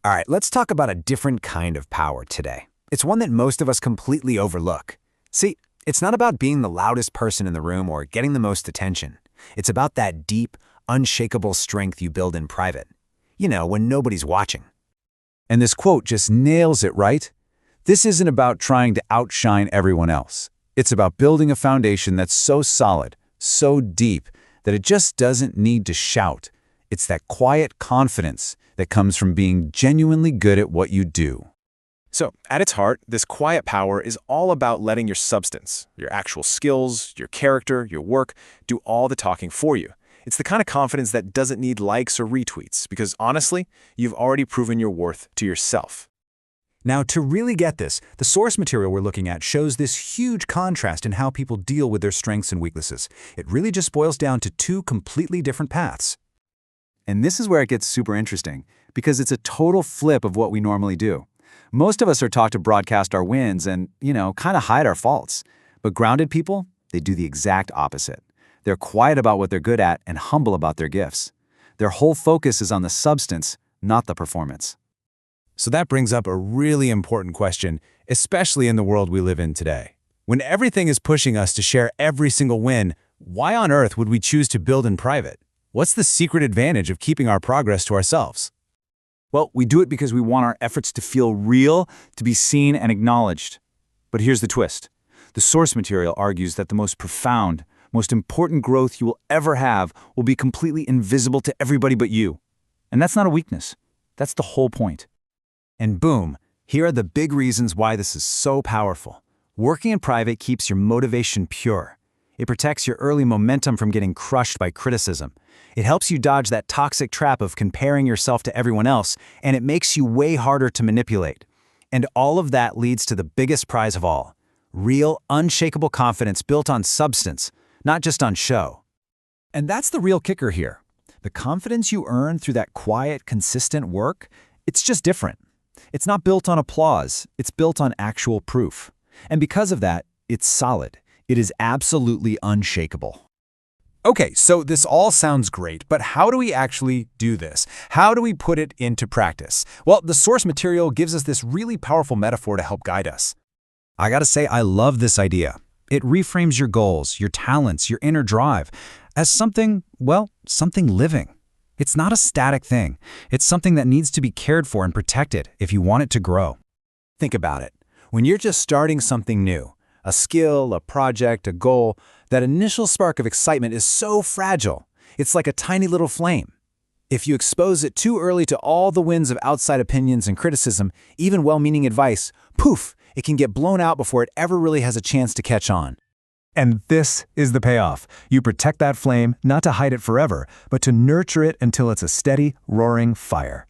All right, let's talk about a different kind of power today. It's one that most of us completely overlook. See, it's not about being the loudest person in the room or getting the most attention. It's about that deep, unshakable strength you build in private. You know, when nobody's watching. And this quote just nails it, right? This isn't about trying to outshine everyone else. It's about building a foundation that's so solid, so deep, that it just doesn't need to shout. It's that quiet confidence that comes from being genuinely good at what you do. So, at its heart, this quiet power is all about letting your substance, your actual skills, your character, your work, do all the talking for you. It's the kind of confidence that doesn't need likes or retweets, because honestly, you've already proven your worth to yourself. Now, to really get this, the source material we're looking at shows this huge contrast in how people deal with their strengths and weaknesses. It really just boils down to two completely different paths. And this is where it gets super interesting, because it's a total flip of what we normally do. Most of us are taught to broadcast our wins and, kind of hide our faults. But grounded people, they do the exact opposite. They're quiet about what they're good at and humble about their gifts. Their whole focus is on the substance, not the performance. So that brings up a really important question, especially in the world we live in today. When everything is pushing us to share every single win, why on earth would we choose to build in private? What's the secret advantage of keeping our progress to ourselves? Well, we do it because we want our efforts to feel real, to be seen and acknowledged. But here's the twist. The source material argues that the most profound, most important growth you will ever have will be completely invisible to everybody but you. And that's not a weakness. That's the whole point. And boom, here are the big reasons why this is so powerful. Working in private keeps your motivation pure. It protects your early momentum from getting crushed by criticism. It helps you dodge that toxic trap of comparing yourself to everyone else, and it makes you way harder to manipulate. And all of that leads to the biggest prize of all, real, unshakable confidence built on substance, not just on show. And that's the real kicker here. The confidence you earn through that quiet, consistent work, it's just different. It's not built on applause, it's built on actual proof. And because of that, it's solid. It is absolutely unshakable. Okay, so this all sounds great, but how do we actually do this? How do we put it into practice? Well, the source material gives us this really powerful metaphor to help guide us. I gotta say, I love this idea. It reframes your goals, your talents, your inner drive as something living. It's not a static thing. It's something that needs to be cared for and protected if you want it to grow. Think about it. When you're just starting something new, a skill, a project, a goal, that initial spark of excitement is so fragile. It's like a tiny little flame. If you expose it too early to all the winds of outside opinions and criticism, even well-meaning advice, poof, it can get blown out before it ever really has a chance to catch on. And this is the payoff. You protect that flame, not to hide it forever, but to nurture it until it's a steady, roaring fire.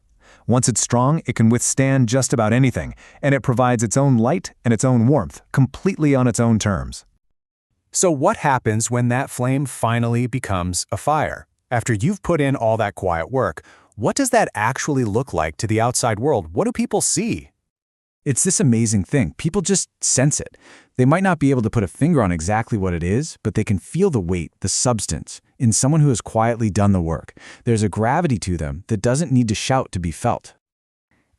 Once it's strong, it can withstand just about anything, and it provides its own light and its own warmth, completely on its own terms. So what happens when that flame finally becomes a fire? After you've put in all that quiet work, what does that actually look like to the outside world? What do people see? It's this amazing thing. People just sense it. They might not be able to put a finger on exactly what it is, but they can feel the weight, the substance, in someone who has quietly done the work. There's a gravity to them that doesn't need to shout to be felt.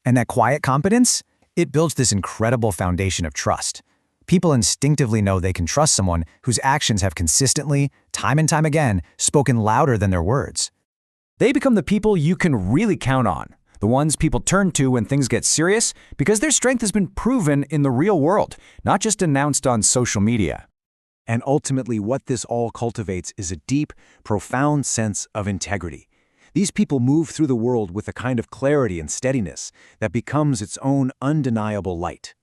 And that quiet competence, it builds this incredible foundation of trust. People instinctively know they can trust someone whose actions have consistently, time and time again, spoken louder than their words. They become the people you can really count on. The ones people turn to when things get serious because their strength has been proven in the real world, not just announced on social media. And ultimately, what this all cultivates is a deep, profound sense of integrity. These people move through the world with a kind of clarity and steadiness that becomes its own undeniable light.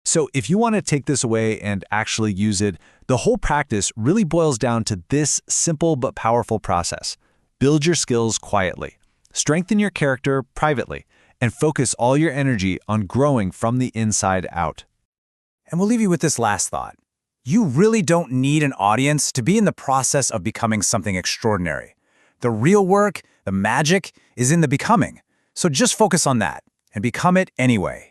So if you want to take this away and actually use it, the whole practice really boils down to this simple but powerful process. Build your skills quietly. Strengthen your character privately, and focus all your energy on growing from the inside out. And we'll leave you with this last thought. You really don't need an audience to be in the process of becoming something extraordinary. The real work, the magic, is in the becoming. So just focus on that and become it anyway.